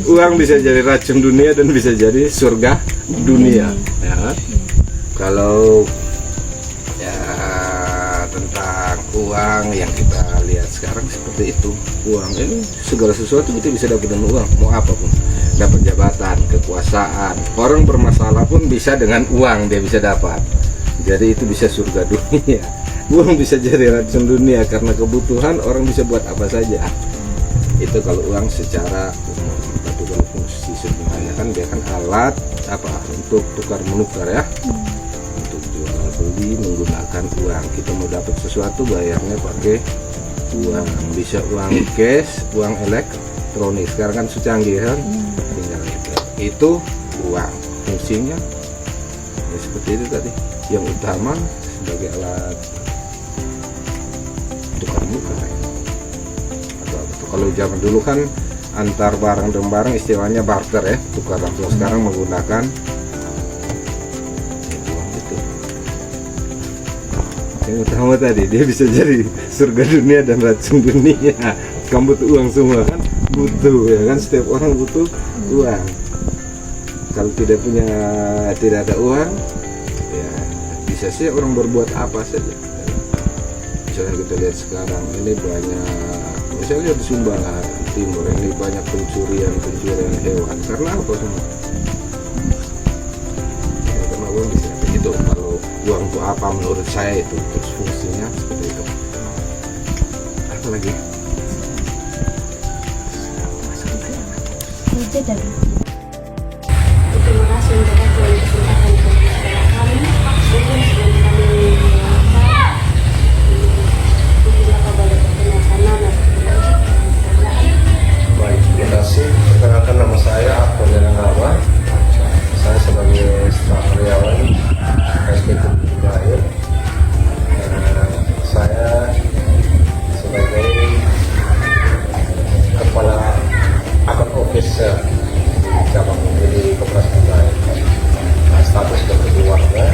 Uang bisa jadi racun dunia dan bisa jadi surga dunia. Ya kan? Kalau ya tentang uang yang kita lihat sekarang seperti itu, uang ini segala sesuatu kita bisa dapat dengan uang, mau apapun, dapat jabatan, kekuasaan, orang bermasalah pun bisa dengan uang dia bisa dapat. Jadi itu bisa surga dunia. Uang bisa jadi racun dunia karena kebutuhan orang bisa buat apa saja. Itu kalau uang secara umum. Tapi kalau fungsi sebenarnya kan dia kan alat apa untuk tukar menukar ya. Jual beli menggunakan uang. Kita mau dapat sesuatu bayarnya pakai uang, bisa uang cash, uang elektronik. Sekarang kan secanggih kan, tinggal itu uang. Fungsinya ya seperti itu tadi. Yang utama sebagai alat tukar menukar. Kalau zaman dulu kan antar barang dan barang istilahnya barter ya, tukar langsung. Sekarang menggunakan yang utama tadi dia bisa jadi surga dunia dan racun dunia. Kamu butuh uang semua kan, butuh ya kan, setiap orang butuh uang. Kalau tidak ada uang ya bisa sih orang berbuat apa saja. Misalnya kita lihat sekarang ini banyak, misalnya di Sumba Timur ini banyak pencurian hewan. Karena apa semua? Ya, karena uang bisa begitu. Kalau uang itu apa menurut saya itu terus fungsinya seperti itu. Apa lagi? Terima kasih untuk kesempatan kami. Mungkin sebelum kami menjelaskan beberapa banyak pertanyaan. Baik, terima kasih. Perkenalkan nama saya Akbar Nama. Saya sebagai staf karyawan SPT Air. Saya sebagai kepala akun officer cabang di Koperasi Air. Status sebagai keluarga.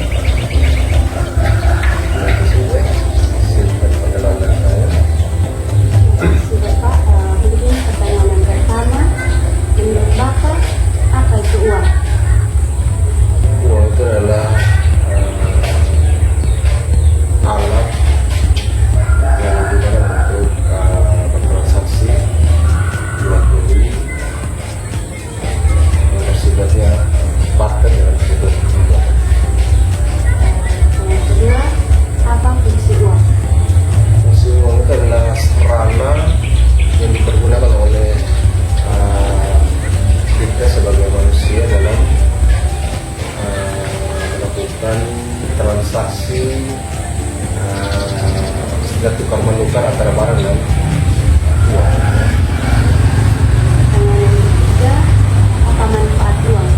Uang itu adalah alat yang digunakan untuk bertransaksi jual beli yang bersifatnya barter dalam bentuk uang. Yang kedua, apa fungsi uang? Fungsi uang itu adalah sarana yang dipergunakan oleh kita sebagai manusia dalam melakukan transaksi dan tukar menukar antara barang dan uang. Pertanyaan yang ketiga, apa manfaat uang?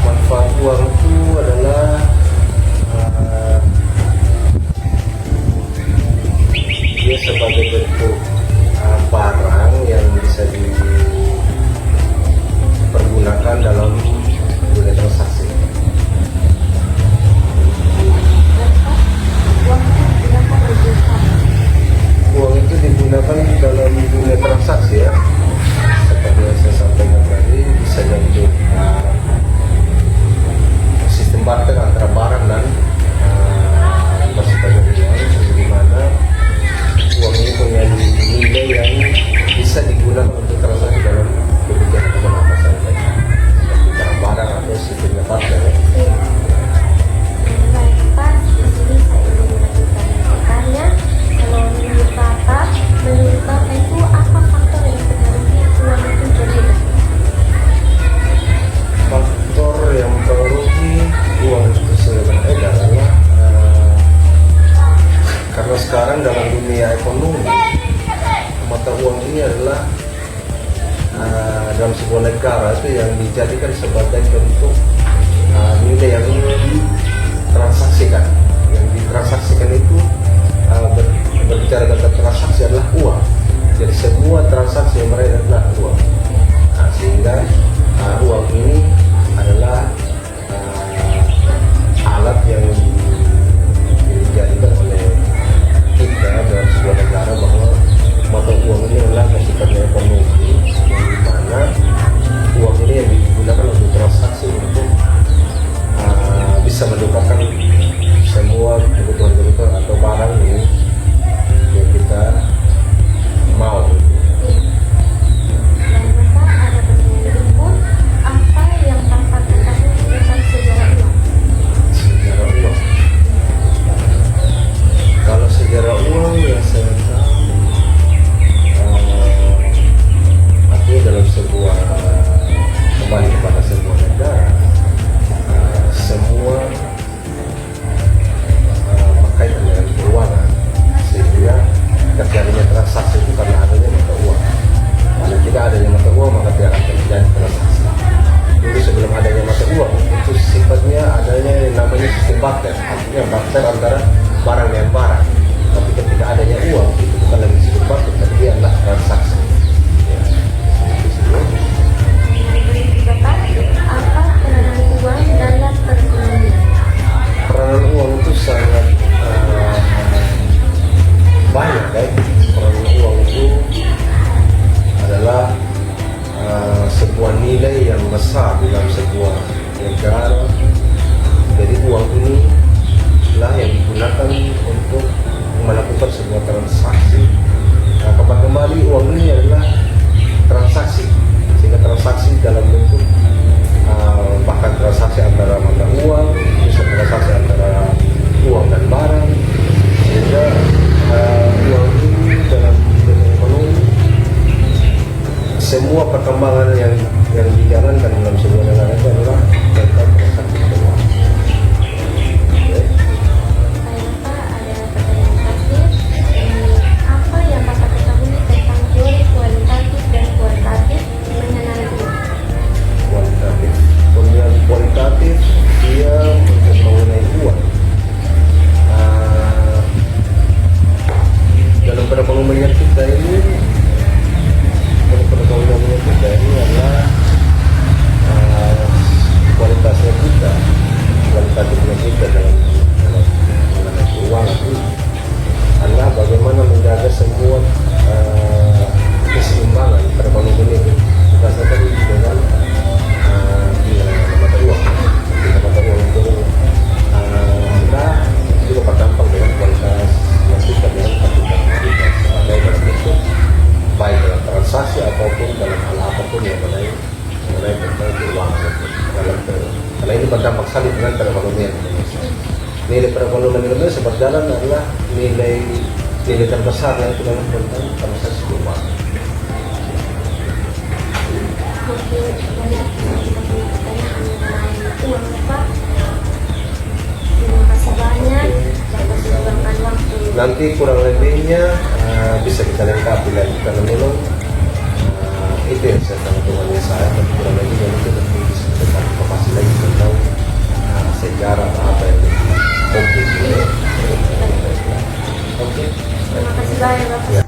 Manfaat uang itu adalah dia sebagai bentuk barang yang bisa dipergunakan dalam dunia transaksi. Uang itu digunakan dalam dunia transaksi ya, seperti yang saya sampaikan tadi, bisa jadi sistem barter antara barang dan bersifat uang, di mana uang ini punya nilai yang bisa digunakan untuk transaksi dalam kebijakan apa saja, seperti barang atau sistemnya barter ya. Baik Pak, di sini saya ingin melanjutkan bertanya. Kalau menurut Bapak itu apa faktor yang mempengaruhi uang itu berbeda? Faktor yang mempengaruhi uang itu berbeda adalah karena sekarang dalam dunia ekonomi mata uang ini adalah dalam sebuah negara itu yang dijadikan sebagai bentuk nilai yang ditransaksikan. Yang ditransaksikan itu berbicara tentang transaksi adalah uang. Jadi semua transaksi yang mereka adalah uang. Sehingga uang ini adalah alat yang dijadikan oleh kita dalam sebuah negara bahwa mata uang ini adalah sifatnya ekonomi yang dimana bisa melupakan semua kebutuhan-kebutuhan atau barang yang kita mau. Dan Bapak ada pertanyaan pun, apa yang Bapak ketahui tentang sejarah uang? Sejarah uang. Kalau sejarah uang yang saya tahu, artinya dalam sebuah, kembali kepada sebuah negara, semua berkaitan dengan keuangan, sehingga terjadinya transaksi itu karena adanya mata uang. Kalau tidak adanya mata uang, maka tidak akan terjadi transaksi. Dulu sebelum adanya mata uang, itu sifatnya adanya yang namanya sistem barter, artinya barter antara barang dengan barang. Tapi ketika adanya uang, itu bukan lagi sistem barter, tapi dia adalah transaksi. Ya. Bapak, apa peranan uang dalam perekonomian? Peranan uang itu sangat banyak, peranan uang itu adalah sebuah nilai yang besar dalam sebuah negara. Jadi uang ini lah yang digunakan untuk melakukan sebuah transaksi. Kapan kembali uang ini adalah transaksi, sehingga transaksi dalam bentuk bahkan transaksi antara mata uang, bisa transaksi antara uang dan barang, sehingga uang ini dalam ekonomi, semua perkembangan yang dijalankan dalam sebuah negara itu adalah tentang transaksi uang. Bapak, ada pertanyaan terakhir. Apa yang Bapak ketahui tentang teori kualitatif dan kuantitatif mengenai uang? Kualitatif, kemudian kualitatif dia untuk mengenai uang. Dalam perekonomian kita ini, adalah kualitasnya kita, kualitatifnya kita dalam mengenai keuangan itu adalah bagaimana menjaga semua keseimbangan perekonomian itu berdasarkan dengan mata uang. Mata uang itu juga berdampak dengan kualitas yang kita dengan kualitas baik dalam bentuk, baik dalam transaksi ataupun dalam hal apapun yang mengenai tentang keuangan. Karena ini berdampak sekali dengan perekonomian Indonesia. Nilai perekonomian Indonesia berjalan adalah nilai terbesar yang itu dalam tentang transaksi keuangan. Mungkin banyak kita punya pertanyaan mengenai uang, Bapak. Terima kasih banyak. Bapak sudah meluangkan waktu. Nanti kurang lebihnya bisa kita lengkapi lagi karena memang itu yang saya tanggapannya saya, tapi kurang lebihnya nanti bisa kita informasi lagi tentang sejarah apa yang komplit ini. Oke. Terima kasih banyak, Bapak.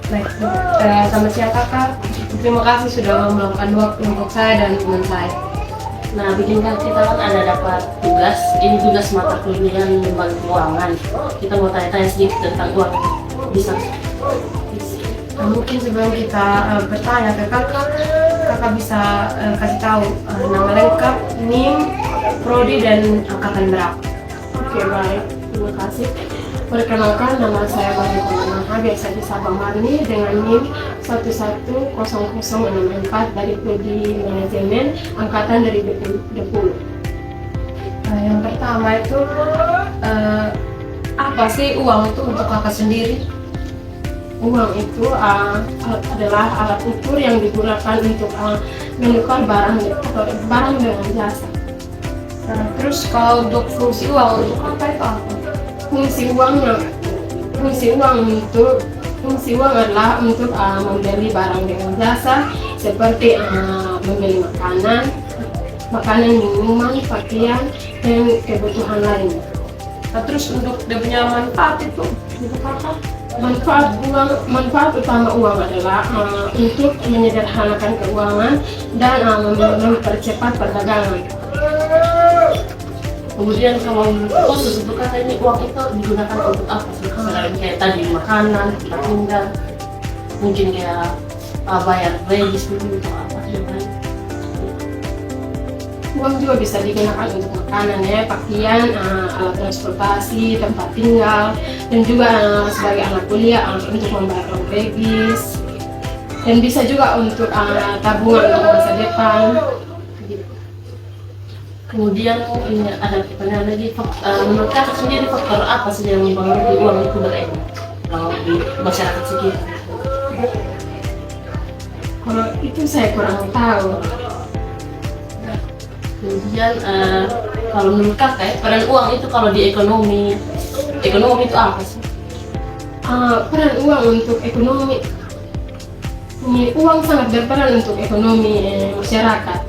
Baik, selamat siang kakak. Terima kasih sudah meluangkan waktu untuk saya dan teman saya. Nah, bikinkan kita kan ada dapat tugas. Ini tugas mata kuliah lembaga keuangan. Kita mau tanya-tanya sedikit tentang uang. Bisa? Mungkin sebelum kita bertanya ke kakak, kakak bisa kasih tahu nama lengkap, NIM, prodi dan angkatan berapa? Oke, baik. Terima kasih. Perkenalkan, nama saya Bayu Komanaha, biasa disapa Marni, dengan NIM 110064 dari prodi manajemen angkatan 2020. Yang pertama itu apa sih uang itu untuk kakak sendiri? Uang itu adalah alat ukur yang digunakan untuk menukar barang atau barang dengan jasa. Terus kalau untuk fungsi uang untuk apa itu apa? Fungsi uang adalah untuk membeli barang dengan jasa seperti membeli makanan, minuman, pakaian, dan kebutuhan lainnya. Terus untuk dia punya manfaat itu apa? Manfaat utama uang adalah untuk menyederhanakan keuangan dan mempercepat perdagangan. Kemudian kalau khusus untuk kakak ini uang itu digunakan untuk apa? Selain kayak tadi makanan, tempat tinggal, mungkin dia bayar regis dulu untuk apa? uang juga bisa digunakan untuk makanan ya, pakaian, alat transportasi, tempat tinggal, dan juga sebagai anak kuliah untuk membayar uang bagus, dan bisa juga untuk tabungan untuk masa depan. Kemudian ini ada pertanyaan lagi, menurut kakak sendiri faktor apa saja yang mempengaruhi uang itu beredar kalau di masyarakat sekitar? Kalau itu saya kurang tahu. Kemudian kalau menurut kakak ya, peran uang itu kalau di ekonomi itu apa sih? Peran uang untuk ekonomi, ini uang sangat berperan untuk ekonomi masyarakat.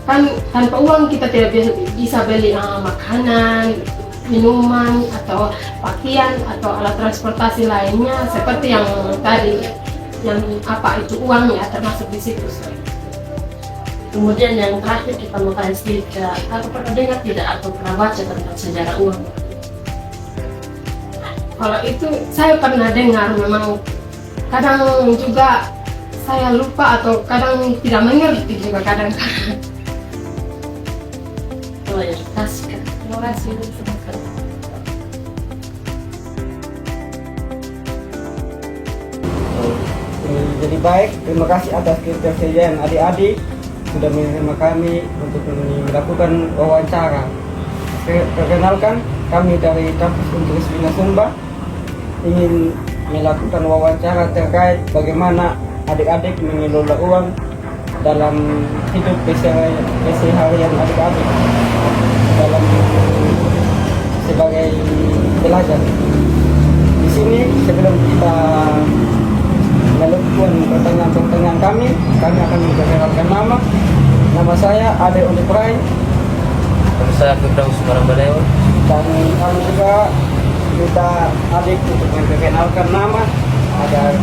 Kan tanpa uang kita tidak bisa beli makanan, minuman, atau pakaian, atau alat transportasi lainnya seperti yang tadi, yang apa itu uang ya, termasuk di situ. Kemudian yang terakhir kita mau tanya sedikit, kakak pernah dengar tidak atau pernah baca tentang sejarah uang? Kalau itu saya pernah dengar, memang kadang juga saya lupa atau kadang tidak mengerti juga kadang-kadang. Oh ya, kasih. Terima kasih. Jadi baik, terima kasih atas ketersediaan adik-adik sudah menerima kami untuk melakukan wawancara. Perkenalkan, kami dari Kampus Unpris Bina Sumba ingin melakukan wawancara terkait bagaimana adik-adik mengelola uang dalam hidup keseharian adik-adik dalam sebagai pelajar. Di sini sebelum kita melakukan pertanyaan-pertanyaan kami akan memperkenalkan nama saya Ade Oliprai. Nama saya Firdaus Barambalewa. Dan kami juga minta adik untuk memperkenalkan nama agar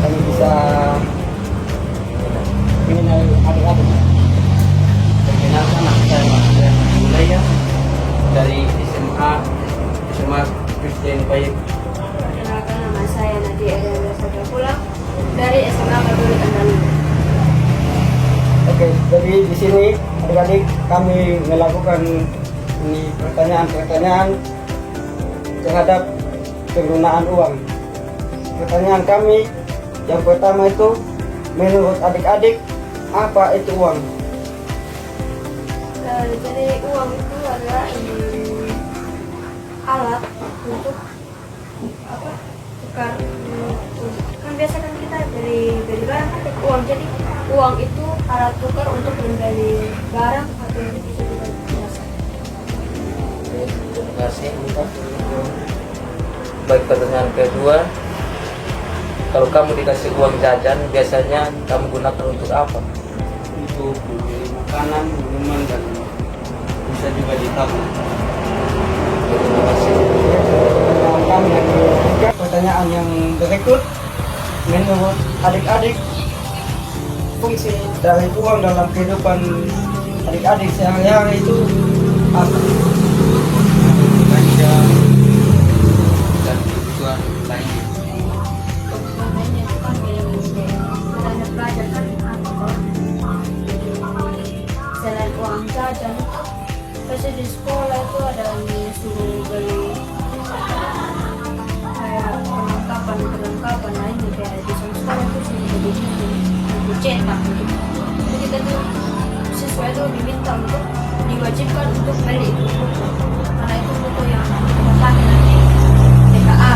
kami bisa mengenal adik-adik. Perkenalkan, nama saya Mas Mulaya dari SMA Kristen Payet. Perkenalkan, nama saya Nadia Elia Sadapula dari SMA Katolik Andalus. Oke, jadi di sini adik-adik kami melakukan ini pertanyaan-pertanyaan terhadap penggunaan uang. Pertanyaan kami yang pertama itu, menurut adik-adik apa itu uang? Jadi uang itu adalah alat untuk tukar. Kan biasa kan kita beli barang pakai uang, jadi uang itu alat tukar untuk membeli barang atau yang bisa dibeli biasa. Terima kasih. Baik, pertanyaan kedua, kalau kamu dikasih uang jajan, biasanya kamu gunakan untuk apa? Untuk beli makanan, minuman, dan bisa juga ditabung. Terima kasih. Kami yang ketiga, pertanyaan yang berikut, menurut adik-adik fungsi dari uang dalam kehidupan adik-adik sehari-hari itu apa? Belanja dan kebutuhan lainnya. Contohnya itu kan misalnya belajar kan selain uang jajan, pasti di sekolah itu ada yang disuruh beli kayak perlengkapan lainnya, kayak di sekolah itu suruh beli buku cetak gitu. Jadi kita tuh siswa itu diminta untuk diwajibkan untuk beli itu buku, karena itu buku yang kita pakai nanti TKA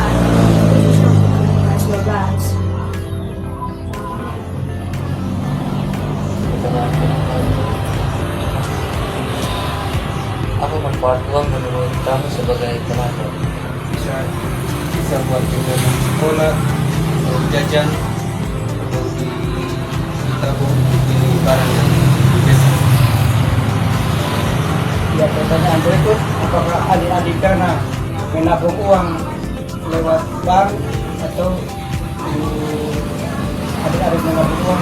khusus untuk kelas 12. Apa manfaat uang menurut kamu sebagai tenaga? Bisa buat kegiatan sekolah, atau jajan, atau ditabung di barang yang biasa. Ya, pertanyaan berikut, apakah adik-adik karena menabung uang lewat bank atau adik-adik menabung uang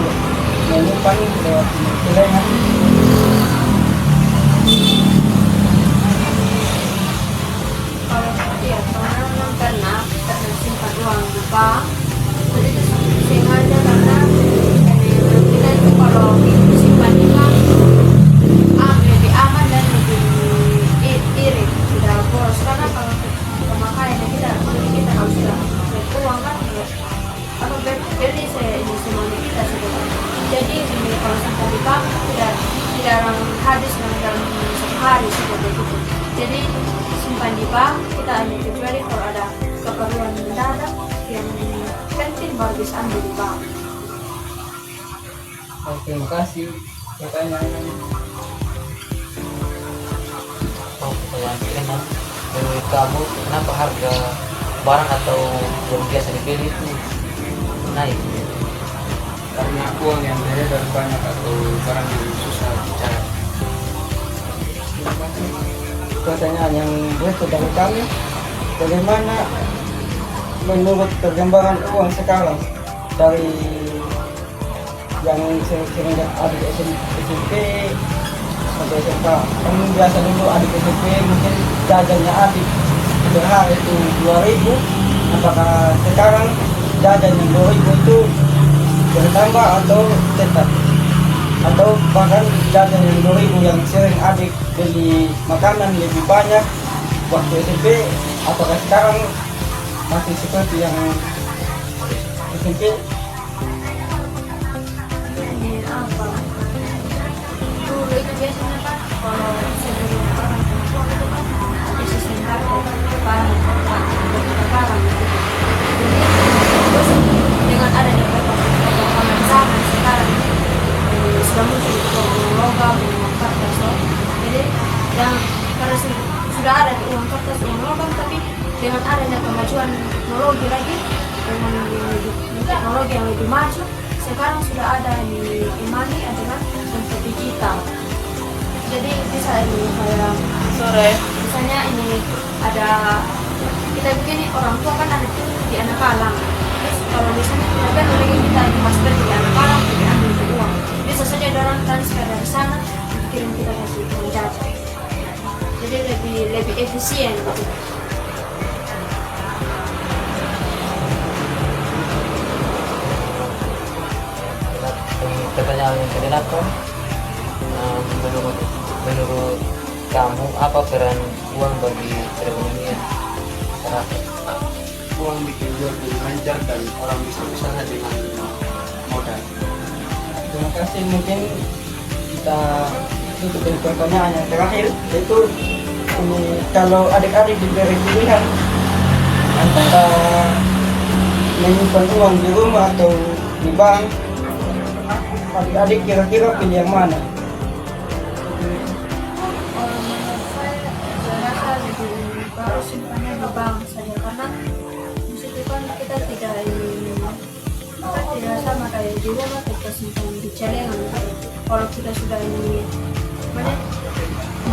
menyimpan lewat celengan? Kalau iya, kalau memang pernah simpan uang di bank, jadi itu sengaja karena kita itu kalau simpan di bank, ambil beli ini semuanya kita sebenarnya. Jadi ini kalau sampai di bank tidak orang habis dalam satu hari seperti itu. Jadi simpan di bank, kita hanya kecuali kalau ada keperluan mendadak yang penting baru bisa ambil di bank. Terima kasih pertanyaan. Pertanyaan ketiga, menurut kamu kenapa harga barang atau yang biasa dibeli itu naik? Karena uang yang beredar banyak atau barang yang susah dicari. Pertanyaan yang berikut dari kami, bagaimana menurut perkembangan uang sekarang dari yang sering adik SMP sampai SMA? Kan biasa dulu adik SMP mungkin jajannya adik per hari itu 2.000, apakah sekarang jajan yang 2.000 itu bertambah atau tetap, atau bahkan jajan yang 2.000 yang sering adik beli makanan lebih banyak waktu SMP, apakah sekarang masih seperti yang SMP? Ini apa? Dulu itu biasanya kan kalau sebelum orang tua itu kan ada sistem harga barang gitu. Terus dengan adanya perkembangan zaman sekarang sudah muncul logam, uang kertas, jadi yang karena sudah ada uang kertas, uang logam, tapi dengan adanya kemajuan teknologi lagi, dengan teknologi yang lebih maju, sekarang sudah ada di e-money dengan bentuk digital. Jadi bisa ini kayak sore, misalnya ini ada kita begini, orang tua kan ada di anak alam. Terus kalau misalnya kita lagi kita ini masker di anak alam, kita ambil itu uang. Bisa saja orang transfer dari sana, kirim kita kasih uang jajan. Jadi lebih efisien gitu. Pertanyaan yang kedelapan, menurut kamu apa peran uang bagi perekonomian masyarakat? Uang bikin jual beli lancar dan orang bisa usaha dengan modal. Terima kasih. Mungkin kita tutup dengan pertanyaan yang terakhir, yaitu ini, kalau adik-adik diberi pilihan antara menyimpan uang di rumah atau di bank, adik-adik kira-kira pilih yang mana? Menurut saya rasa lebih bagus simpannya di bank saja, karena di situ kan kita tidak sama kayak di rumah kita simpan di celengan. Kalau kita sudah ini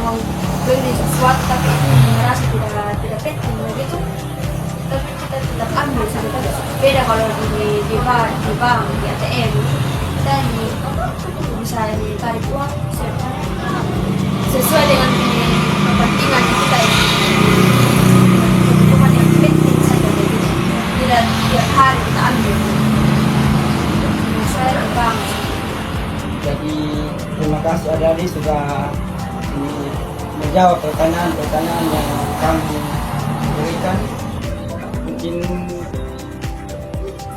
mau beli sesuatu tapi itu merasa tidak penting begitu, tapi kita tetap ambil saja. Beda kalau di bank, di ATM, kita ini bisa ini tarik uang sesuai dengan kepentingan kita ini, kebutuhan yang penting saja begitu. Tidak tiap hari kita ambil. Saya di bank. Jadi terima kasih adik-adik sudah menjawab pertanyaan-pertanyaan yang kami berikan. Mungkin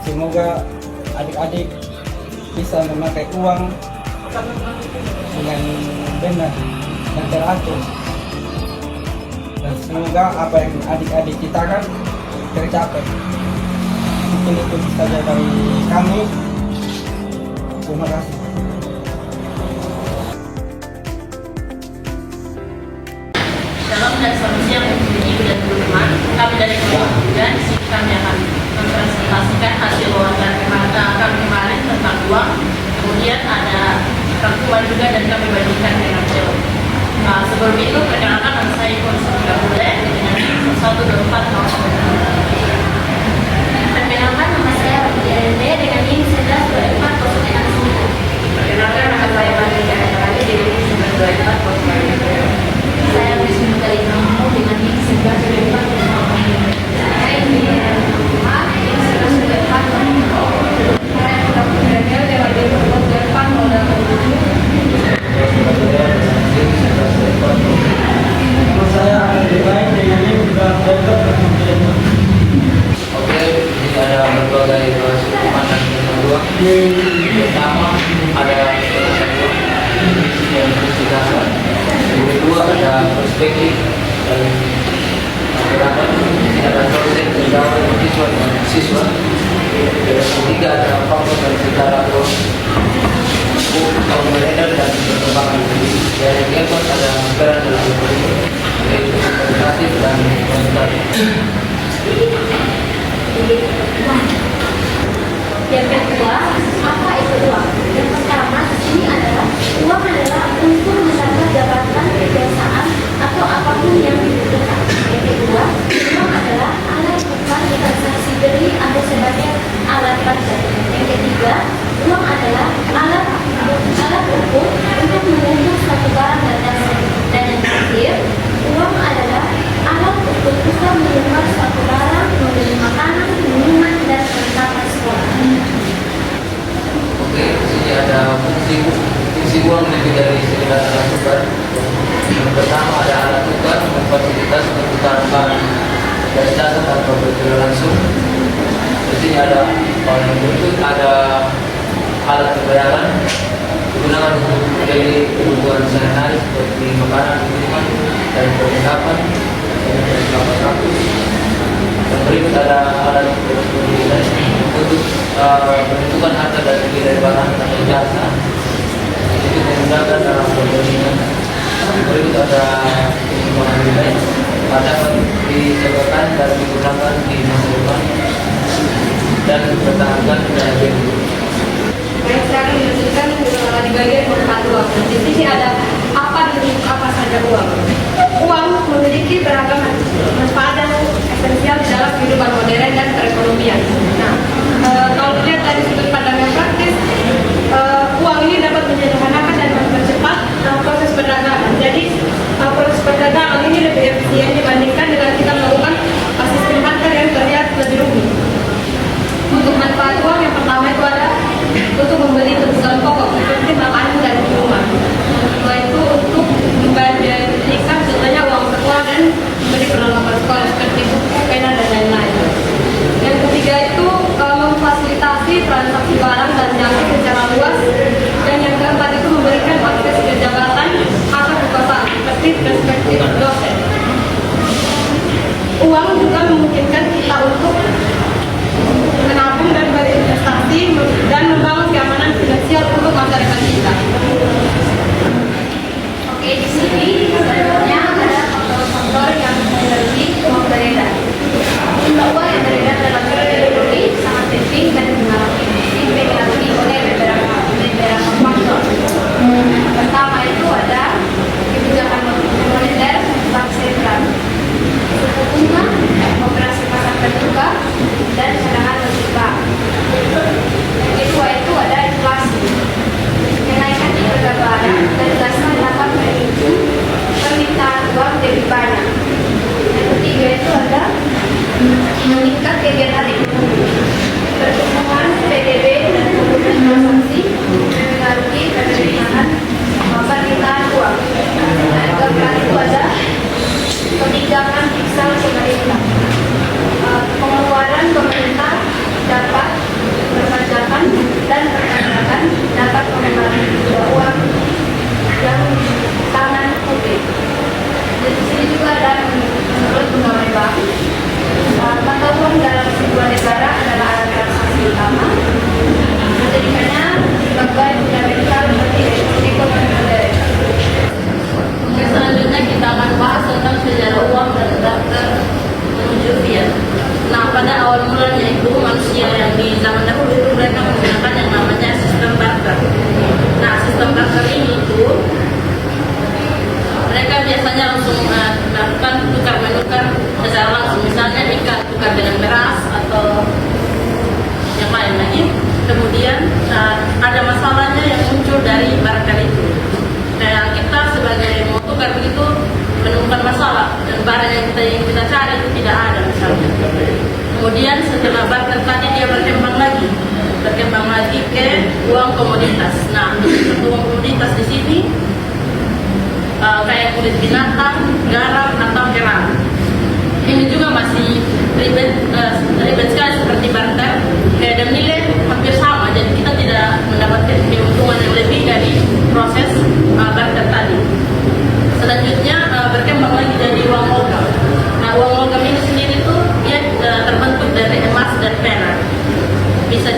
semoga adik-adik bisa memakai uang dengan benar dan teratur, dan semoga apa yang adik-adik kita kan tercapai. Mungkin itu saja dari kami. Terima kasih. Shalom dan selamat siang untuk ibu dan teman-teman. Kami dari kelompok juga di sini kami akan mempresentasikan hasil wawancara kami kemarin tentang uang. Kemudian ada rangkuman juga dan kami bandingkan dengan teori. Sebelum itu perkenalkan nama saya Konsulat Bule dengan 124 tahun. Perkenalkan nama saya Rende dengan NIM 1124. Perkenalkan nama saya Bandika Kali dengan 924. Saya Wisnu Kalinamu dengan NIM 1124. Saya ini A NIM 1124. Saya Dr. Daniel Dewa Dewa modal Saya baik dengan ini juga Oke, ini ada berbagai proses pemanasan Pertama ada yang bersejarah, yang kedua ada perspektif dan masyarakat, ada proses pegawai mahasiswa dan siswa, yang ketiga ada faktor dan secara beredar dan perkembangan, dan yang keempat ada peran dalam ekonomi, yaitu kualitatif dan kuantitatif. Yang kedua, apa itu uang? Yang pertama di sini adalah uang adalah untuk mendapat jabatan, kebiasaan atau apapun yang dibutuhkan. Yang kedua, uang adalah alat tukar transaksi beli atau sebagai alat pajak. Yang ketiga, uang adalah alat ukur untuk mengukur suatu barang dan jasa. Dan yang terakhir, uang adalah alat untuk bisa menukar suatu barang, membeli makanan, minuman, dan perlengkapan sekolah. Oke, di sini ada fungsi uang lebih dari sekedar alat tukar. Yang pertama ada alat tukar, memfasilitasi pertukaran barang dan jasa tanpa berjualan langsung. Di sini ada yang berikut, ada alat pembayaran digunakan untuk menjadi kebutuhan sehari-hari seperti makanan, minuman, dan perlengkapan kampus. Yang berikut ada alat pembayaran untuk menentukan harga dari barang atau jasa, itu menggunakan dalam perbandingan. Yang berikut ada pengembangan nilai dapat disebabkan dan digunakan di masa depan dan dipertahankan daya beli. Baik, sekarang dilanjutkan di bagian manfaat uang. Di sini ada apa saja uang. Uang memiliki beragam manfaat dan esensial di dalam kehidupan modern dan perekonomian. Nah, kalau dilihat dari sudut pandang yang praktis, uang ini dapat menyederhanakan dan mempercepat proses perdagangan. Jadi proses perdagangan ini lebih efisien dibandingkan dengan kita melakukan sistem harga yang terlihat lebih rumit. Untuk manfaat uang yang pertama itu ada untuk membeli kebutuhan pokok seperti makanan dan minuman. Kedua itu untuk membayar biaya pendidikan, contohnya uang sekolah dan membeli perlengkapan sekolah seperti buku, pena dan lain-lain. Yang ketiga itu memfasilitasi transaksi barang dan jasa secara luas. Dan yang keempat itu memberikan akses ke jabatan atau kekuasaan seperti perspektif dosen. Uang juga memungkinkan kita untuk menabung dan berinvestasi dan membangun keamanan finansial untuk masyarakat kita. Oke, di sini sebenarnya ada faktor-faktor yang mempengaruhi uang beredar. Jumlah uang yang beredar dalam ekonomi sangat penting dan dipengaruhi oleh beberapa faktor. Pertama itu ada kebijakan moneter bank sentral, suku bunga, operasi pasar terbuka, dan cadangan negara. Yang kedua itu ada inflasi. Kenaikan harga barang dan jasa dapat memicu permintaan uang lebih banyak. Yang ketiga itu ada meningkat kegiatan ekonomi. Pertumbuhan PDB dan kemudian transaksi mempengaruhi penerimaan permintaan uang. Yang keempat itu ada kebijakan fiskal pemerintah. Pengeluaran pemerintah dapat perpajakan dan perpajakan dapat mengurangi uang yang tangan publik. Di sini juga ada menurut pegawai bank, mata uang dalam sebuah negara adalah alat transaksi utama. Menjadikannya sebagai fundamental bagi ekonomi modern. Oke, selanjutnya kita akan bahas tentang sejarah uang dan daftar menuju fiat. Nah, pada awal mulanya itu manusia yang di zaman dahulu itu mereka menggunakan yang namanya sistem barter. Nah, sistem barter ini itu mereka biasanya langsung melakukan tukar menukar secara langsung, misalnya ikan tukar dengan beras atau yang lain lagi. Kemudian ada masalahnya yang muncul dari barter itu. Kayak kita sebagai mau tukar begitu menemukan masalah dan barang yang kita cari itu tidak ada misalnya. Kemudian setelah barter tadi dia berkembang lagi ke uang komoditas. Nah, untuk uang komoditas di sini kayak kulit binatang, garam atau kerang. Ini juga masih ribet sekali seperti barter. Kayak dan nilai hampir sama, jadi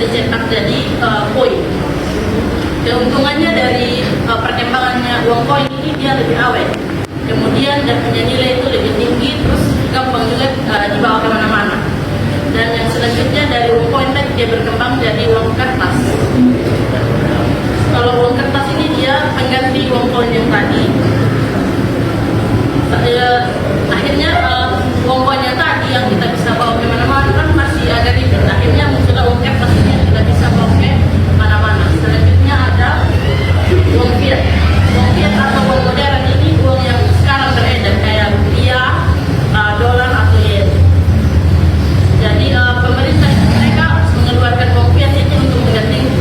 dicetak jadi koin. Keuntungannya dari perkembangannya uang koin ini dia lebih awet. Kemudian dan punya nilai itu lebih tinggi, terus gampang juga dibawa kemana-mana. Dan yang selanjutnya dari uang koin tadi dia berkembang jadi uang kertas. Kalau uang kertas ini dia pengganti uang koin yang tadi. Akhirnya uang koin yang tadi yang kita bisa bawa kemana-mana kan masih agak ribet. Akhirnya muncullah uang kertas ini yang kita bisa bawa ke mana-mana. Selanjutnya ada uang fiat. Uang fiat atau uang modern ini uang yang sekarang beredar kayak rupiah, dolar atau yen. Jadi pemerintah mereka mengeluarkan uang fiat ini untuk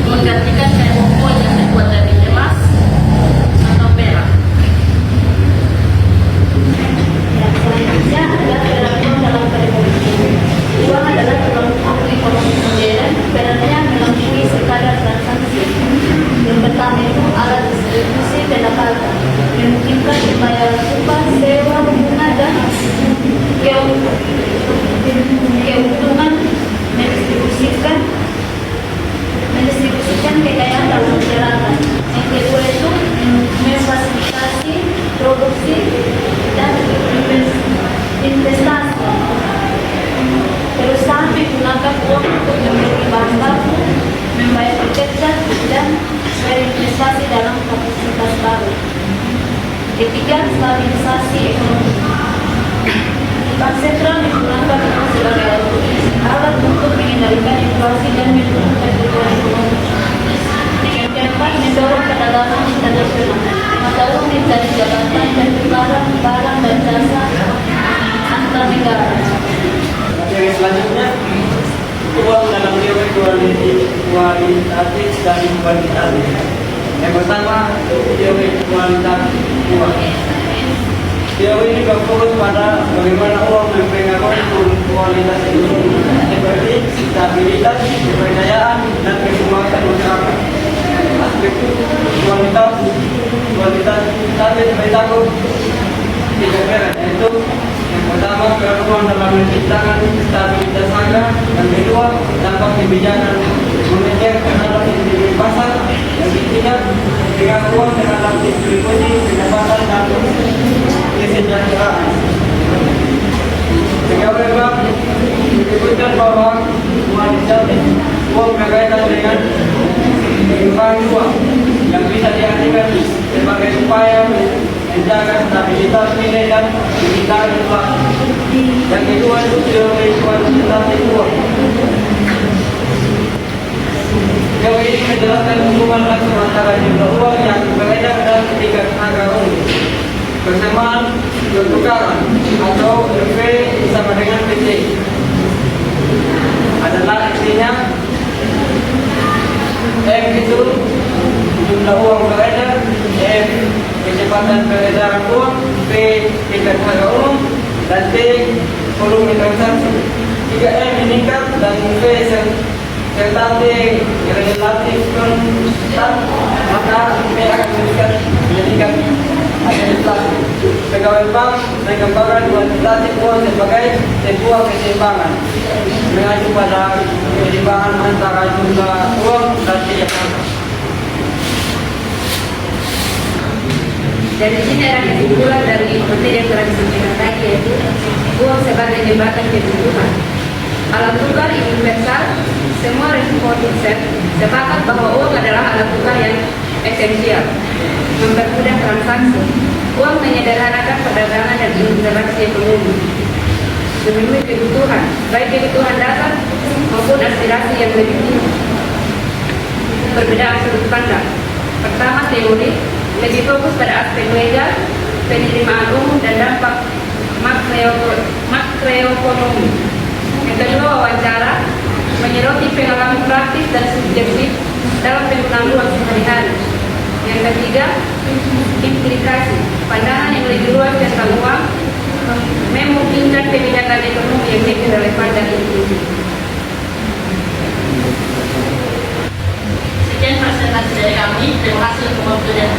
menggantikan kayak uang koin yang terbuat dari emas atau perak. Selanjutnya adalah perilaku dalam perekonomian. Uang adalah pelengkap ekonomi modern, perannya melampaui sekadar transaksi. Yang pertama itu alat distribusi pendapatan, memungkinkan pembayaran upah, sewa, bunga, dan keuntungan mendistribusikan kekayaan dalam masyarakat. Yang kedua itu memfasilitasi produksi dan investasi. Perusahaan menggunakan uang untuk membeli bahan baku, membayar pekerja, dan berinvestasi dalam kapasitas baru. Ketiga, stabilisasi ekonomi. Bank sentral menggunakan uang sebagai alat untuk mengendalikan inflasi dan mendukung pertumbuhan ekonomi. Yang keempat, mendorong perdagangan internasional. Mata uang mencari jabatan dan barang dan jasa antar negara. Materi selanjutnya, uang dalam teori kualitatif dan kuantitatif. Yang pertama, teori kualitatif uang. Teori ini berfokus pada bagaimana uang mempengaruhi kualitas ekonomi, seperti stabilitas, kepercayaan, dan keselamatan masyarakat. Aspek kualitas tadi beritahu tiga perkara, yaitu yang pertama peran uang dalam menciptakan stabilitas harga, yang kedua dampak kebijakan moneter terhadap individu pasar, yang ketiga peran uang terhadap distribusi pendapatan dan kesejahteraan. Pegawai bank menyebutkan bahwa kualitatif uang berkaitan dengan kehidupan uang yang bisa diartikan sebagai upaya menjaga stabilitas nilai dan kebijakan uang. Yang kedua itu teori kuantitatif uang. Teori ini menjelaskan hubungan langsung antara jumlah uang yang beredar dan tingkat harga unit. Persamaan pertukaran atau V sama dengan PT adalah intinya M itu jumlah uang beredar, M kecepatan peredaran uang, P tingkat harga umum, dan T volume transaksi. Jika M meningkat dan V serta T relatif konstan, maka P akan meningkat administrasi. Pegawai bank menggambarkan kuantitatif uang sebagai sebuah keseimbangan mengacu pada keseimbangan antara jumlah uang dan tiap harga. Dari sini ada kesimpulan dari materi yang telah disampaikan tadi, yaitu uang sebagai jembatan kebutuhan. Alat tukar universal, semua reporting set sepakat bahwa uang adalah alat tukar yang esensial, mempermudah transaksi. Uang menyederhanakan perdagangan dan interaksi ekonomi, memenuhi kebutuhan, baik kebutuhan dasar maupun aspirasi yang lebih tinggi. Perbedaan sudut pandang. Pertama, teori lebih fokus pada aspek legal, penerimaan umum, dan dampak makroekonomi. Yang kedua, wawancara menyoroti pengalaman praktis dan subjektif dalam penggunaan uang sehari-hari. Yang ketiga, implikasi, pandangan yang lebih luas tentang uang, memungkinkan kebijakan ekonomi yang lebih relevan dan inklusif. Sekian presentasi dari kami. Terima kasih untuk waktu dan